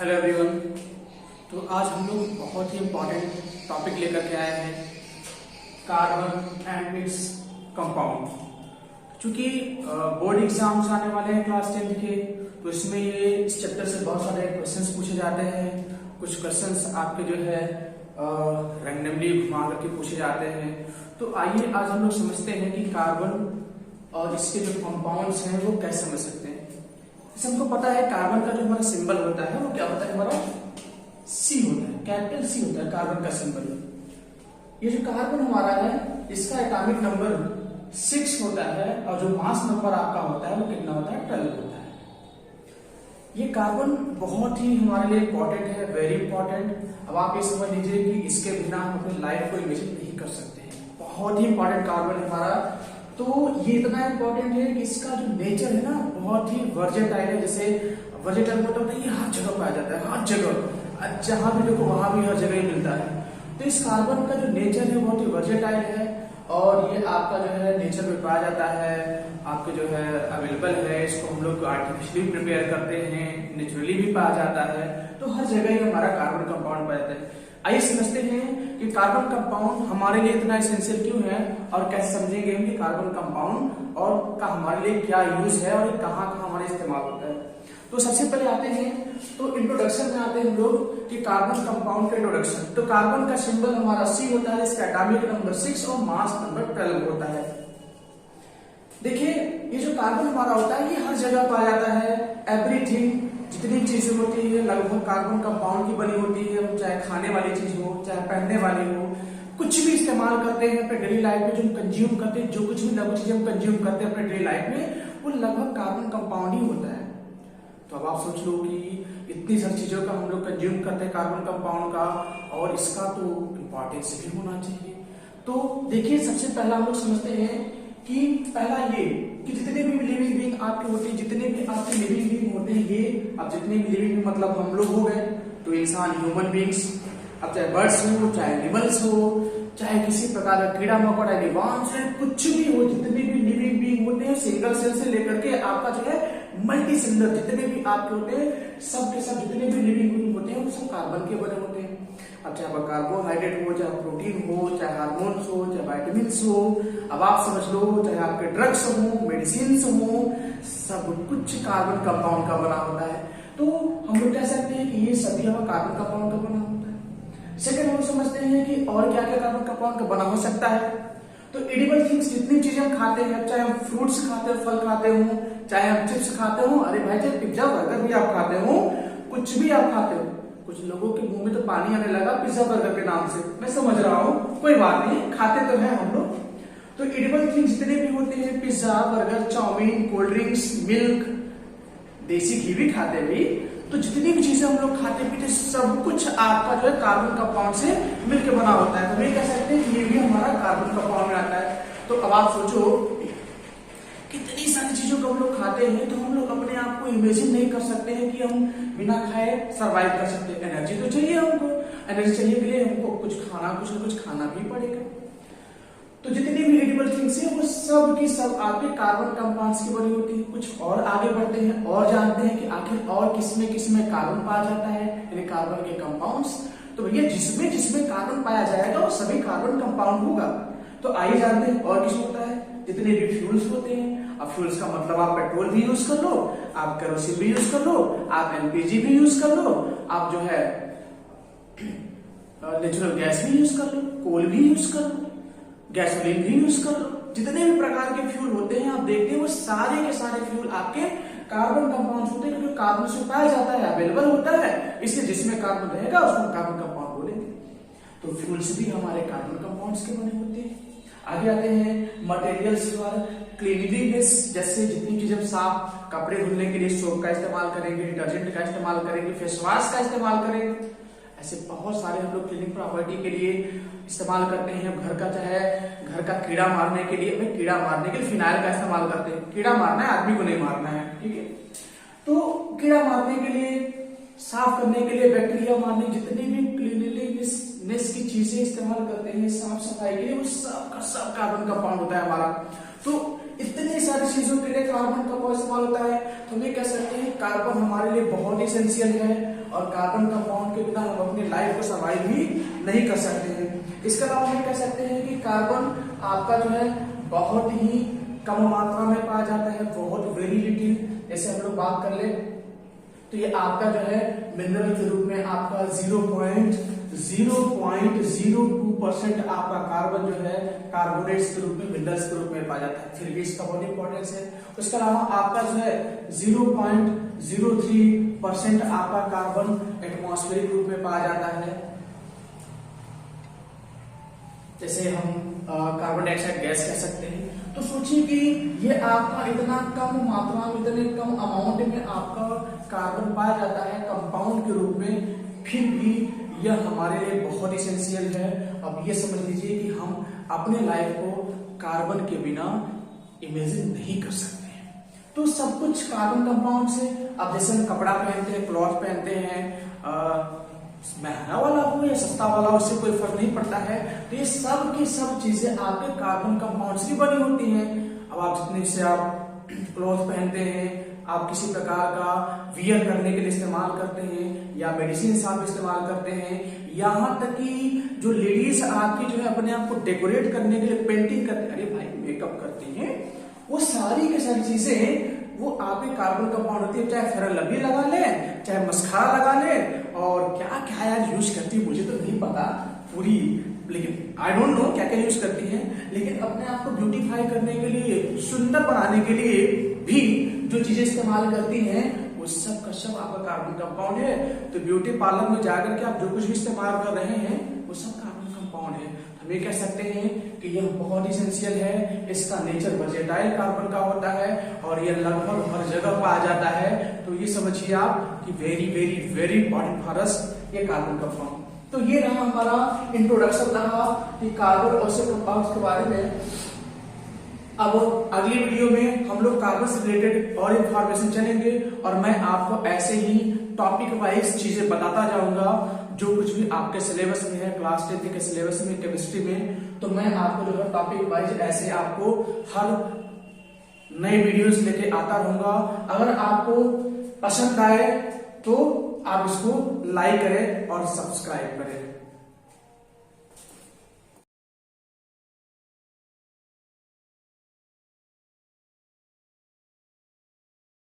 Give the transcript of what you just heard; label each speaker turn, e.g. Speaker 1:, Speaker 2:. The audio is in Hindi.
Speaker 1: Hello everyone. तो आज हम लोग बहुत ही इम्पोर्टेंट टॉपिक लेकर के आए हैं, कार्बन एंड इट्स कंपाउंड। क्योंकि बोर्ड एग्जाम्स आने वाले हैं क्लास 10 के, तो इसमें ये इस चैप्टर से बहुत सारे क्वेश्चंस पूछे जाते हैं। कुछ क्वेश्चंस आपके जो है रैंडमली घुमा करके पूछे जाते हैं। तो आइए आज हम लोग समझते हैं कि कार्बन और इसके जो कंपाउंड्स हैं वो कैसे समझ सकते हैं। जैसे हमको पता है कार्बन का जो हमारा सिंबल होता है वो क्या होता है, हमारा सी होता है, कैपिटल सी होता है कार्बन का सिंबल। ये जो कार्बन हमारा है इसका एटॉमिक नंबर 6 होता है और जो मास नंबर आपका होता है वो कितना होता है, 12 होता है। ये कार्बन बहुत ही हमारे लिए इंपॉर्टेंट है, वेरी इंपॉर्टेंट। अब आप ये समझ लीजिए कि इसके बिना हम अपनी लाइफ को इमेजिन नहीं कर सकते हैं। बहुत ही इंपॉर्टेंट कार्बन हमारा। तो ये इतना इंपॉर्टेंट है कि इसका जो नेचर है ना बहुत ही वर्जेटाइल है। जैसे वर्जेटाइल मतलब ये हर जगह पाया जाता है, हर जगह, जहां भी देखो वहां भी हर जगह ही मिलता है। तो इस कार्बन का जो नेचर है बहुत ही वर्जेटाइल है और ये आपका जो है नेचर में पाया जाता है, आपके जो है अवेलेबल है। इसको हम लोग आर्टिफिशियली प्रिपेयर करते हैं, नेचुरली भी पाया जाता है। तो हर जगह ही हमारा कार्बन कंपाउंड पाया जाता है। आइए समझते हैं कि कार्बन कंपाउंड हमारे लिए इतना एसेंशियल क्यों है और कैसे समझेंगे कि कार्बन कंपाउंड और का हमारे लिए क्या यूज है और कहाँ कहाँ हमारे इस्तेमाल होता है। तो सबसे पहले आते हैं तो इंट्रोडक्शन में आते हैं हम लोग कि कार्बन कंपाउंड का इंट्रोडक्शन। तो कार्बन का सिंबल हमारा सी होता है, इसका एटॉमिक नंबर 6 और मास नंबर 12 होता है। देखिए ये जो कार्बन हमारा होता है ये हर जगह पाया जाता है। एवरीथिंग, जितनी चीजें होती है लगभग कार्बन कंपाउंड की बनी होती है, चाहे खाने वाली चीज हो चाहे पहनने वाली हो, कुछ भी इस्तेमाल करते हैं अपने डेली लाइफ में, जो हम कंज्यूम करते हैं, जो कुछ भी लघु चीजें हम कंज्यूम करते हैं अपने डेली लाइफ में, वो लगभग कार्बन कंपाउंड ही होता है। तो अब आप सोच लो कि इतनी सारी चीजों का हम लोग कंज्यूम करते हैं कार्बन कंपाउंड का, और इसका तो इंपॉर्टेंस भी होना चाहिए। तो देखिए सबसे पहला हम लोग समझते हैं कि पहला ये कि जितने भी लिविंग बीइंग आपके होते हैं, जितने भी आपके लिविंग बीइंग होते हैं, ये अब जितने भी लिविंग मतलब हम लोग हो गए, तो इंसान ह्यूमन बीइंग्स, अब चाहे बर्ड्स हो चाहे एनिमल्स हो चाहे किसी प्रकार का कीड़ा मकोड़ा एडवांस है, कुछ भी हो, जितने भी लिविंग बीइंग होते हैं सिंगल सेल से लेकर के आपका जो है मल्टी सेलुलर जितने भी आपके होते हैं, सब के सब जितने भी लिविंग बीइंग होते हैं वो सब कार्बन के बने होते हैं। अब चाहे कार्बोहाइड्रेट हो चाहे प्रोटीन हो चाहे हार्मोन्स हो चाहे वाइटामिन्स हो, अब आप समझ लो चाहे आपके ड्रग्स हो मेडिसिन हो, सब कुछ कार्बन कंपाउंड का बना होता है। तो हम लोग कह सकते हैं कि ये सभी हमारा कार्बन कंपाउंड का बना होता है। सेकेंड हम समझते हैं कि और क्या क्या कार्बन कंपाउंड का बना हो सकता है। तो एडिबल थिंग्स, जितनी चीजें हम खाते हैं, चाहे हम फ्रूट्स खाते हैं, फल खाते हो, चाहे हम चिप्स खाते हो, अरे भाई चाहे पिज्जा बर्गर भी आप खाते हो, कुछ भी आप खाते हो, कुछ लोगों के मुंह में तो पानी आने लगा पिज्जा बर्गर के नाम से, मैं समझ रहा हूँ, कोई बात नहीं, खाते तो है हम लोग। तो एडिबल थिंग्स जितने भी होते हैं, pizza burger chowmein cold drinks milk, देसी घी भी खाते भी, तो जितनी भी चीजें हम लोग खाते पीते सब कुछ आपका जो है कार्बन कंपाउंड से मिलकर बना होता है। तो ये कह सकते हैं कि ये भी हमारा कार्बन कंपाउंड में आता है। तो अब आप सोचो कितनी सारी चीजों को हम लोग खाते हैं, तो हम लोग अपने आप को इमेजिन नहीं कर सकते हैं कि हम बिना खाए सरवाइव कर सकते हैं। एनर्जी तो चाहिए हमको, एनर्जी चाहिए के लिए हमको कुछ न कुछ खाना भी पड़ेगा। तो जितनी भी एडिबल थिंग्स है वो सब की सब आपके कार्बन कंपाउंड्स की बनी होती है। कुछ और आगे बढ़ते हैं और जानते हैं कि आखिर और किसमें कार्बन पाया जाता है, यानी कार्बन के कंपाउंड्स। तो भैया जिसमें कार्बन पाया जाएगा वो सभी कार्बन कंपाउंड होगा। तो आइए जानते हैं और किस होता है। जितने भी फ्यूल्स होते हैं, अब फ्यूल्स का मतलब आप पेट्रोल भी यूज कर लो, आप केरोसिन भी यूज कर लो, आप एलपीजी भी यूज कर लो, आप जो है नेचुरल गैस भी यूज कर लो, कोल भी यूज कर लो, गैसोलीन भी यूज कर लो। जितने भी प्रकार के फ्यूल होते हैं आप देखते हैं वो सारे के सारे फ्यूल आपके कार्बन कंपाउंड होते हैं, क्योंकि कार्बन से पाया जाता है, अवेलेबल होता है, इसलिए जिसमें कार्बन रहेगा उसको कार्बन कंपाउंड बोलेंगे। तो फ्यूल्स भी हमारे कार्बन कंपाउंड्स के बने होते हैं। आगे आते हैं मटेरियल्स पर क्लीनलीनेस, जैसे जितनी चीजें हम साफ कपड़े धुलने के लिए सोप का इस्तेमाल करेंगे, डिटर्जेंट का इस्तेमाल करेंगे, फेस वॉश का इस्तेमाल करेंगे, ऐसे बहुत सारे हम लोग क्लीनिंग प्रॉपर्टी के लिए इस्तेमाल करते हैं। घर का चाहे घर का कीड़ा मारने के लिए, कीड़ा मारने के लिए फिनाइल का इस्तेमाल करते हैं। कीड़ा मारना है, आदमी को नहीं मारना है, ठीक है। तो कीड़ा मारने के लिए, साफ करने के लिए, बैक्टीरिया मारने, जितनी भी क्लीनलीनेस की चीजें इस्तेमाल करते हैं साफ सफाई के लिए, वो सब का सब कार्बन कंपाउंड होता है हमारा। तो इतनी सारी चीजों के लिए कार्बन कंपाउंड इस्तेमाल होता है। तो हम ये कह सकते हैं कार्बन हमारे लिए बहुत ही एसेंशियल है और कार्बन कंपाउंड के बिना हम अपनी लाइफ को सर्वाइव भी नहीं कर सकते हैं। इसके अलावा हम कह सकते हैं कि कार्बन आपका जो है बहुत ही कम मात्रा में पाया जाता है, बहुत वेरी लिटिल। जैसे हम लोग बात कर ले तो ये आपका जो है मिनरल के रूप में आपका 0.02% आपका कार्बन जो है कार्बोनेट्स के रूप में, मिनरल्स के रूप में पाया जाता है, फिर भी इसका बहुत इंपॉर्टेंस है। उसके अलावा आपका जो है 0.03% आपका कार्बन एटमॉस्फेरिक रूप में पाया जाता है। जैसे हम कार्बन डाइऑक्साइड गैस कह सकते हैं। तो सोचिए कि ये आपका इतना कम मात्रा में, इतने कम अमाउंट में आपका कार्बन पाया जाता है कंपाउंड के रूप में, फिर भी यह हमारे लिए बहुत इसेंशियल है। अब ये समझ लीजिए कि हम अपने लाइफ को कार्बन के बिना इमेजिन नहीं कर सकते हैं। तो सब कुछ कार्बन कंपाउंड से। अब जैसे हम कपड़ा पहनते हैं, क्लॉथ पहनते हैं, महंगा वाला हो या सस्ता वाला, उससे कोई फर्क नहीं पड़ता है। तो ये सब की सब चीजें आपके कार्बन कंपाउंड से बनी होती हैं। अब आप जितने से आप क्लॉथ पहनते हैं, आप किसी प्रकार का वियर करने के लिए इस्तेमाल करते हैं, या मेडिसिन आप इस्तेमाल करते हैं, यहाँ तक कि जो लेडीज आपकी जो है अपने आप को डेकोरेट करने के लिए पेंटिंग करते हैं, अरे भाई मेकअप करती हैं, वो सारी की सारी चीजें वो आपके कार्बन कंपाउंड होती है। चाहे फेयर लवली लगा ले, चाहे मस्कारा लगा ले, और क्या क्या यार यूज करती है मुझे तो नहीं पता पूरी, लेकिन आई डोंट नो क्या क्या यूज करती है, लेकिन अपने आप को ब्यूटीफाई करने के लिए, सुंदर बनाने के लिए भी जो चीजें इस्तेमाल करती हैं वो सब का सब आपका कार्बन कंपाउंड है। तो ब्यूटी पार्लर में जाकर के आप जो कुछ भी इस्तेमाल कर रहे हैं वो सब कार्बन कंपाउंड है। हम ये कह सकते हैं कि यह बहुत इसेंशियल है। इसका नेचर वर्सेटाइल कार्बन का होता है और यह लगभग हर जगह पाया जाता है। तो ये समझिए आप कि very very very important for us ये कार्बन कंपाउंड। तो ये रहा हमारा इंट्रोडक्शन रहा कि कार्बन और उसके कंपाउंड्स के बारे में। अब अगली वीडियो में हम लोग कार्बन से रिलेटेड और इंफॉर्मेशन चलेंगे और मैं आपको ऐसे ही टॉपिक वाइज चीजें बताता जाऊंगा जो कुछ भी आपके सिलेबस में है, क्लास 10 के सिलेबस में, केमिस्ट्री में। तो मैं आपको जो है टॉपिक वाइज ऐसे आपको हर नए वीडियोस लेके आता रहूंगा। अगर आपको पसंद आए तो आप इसको लाइक करें और सब्सक्राइब करें।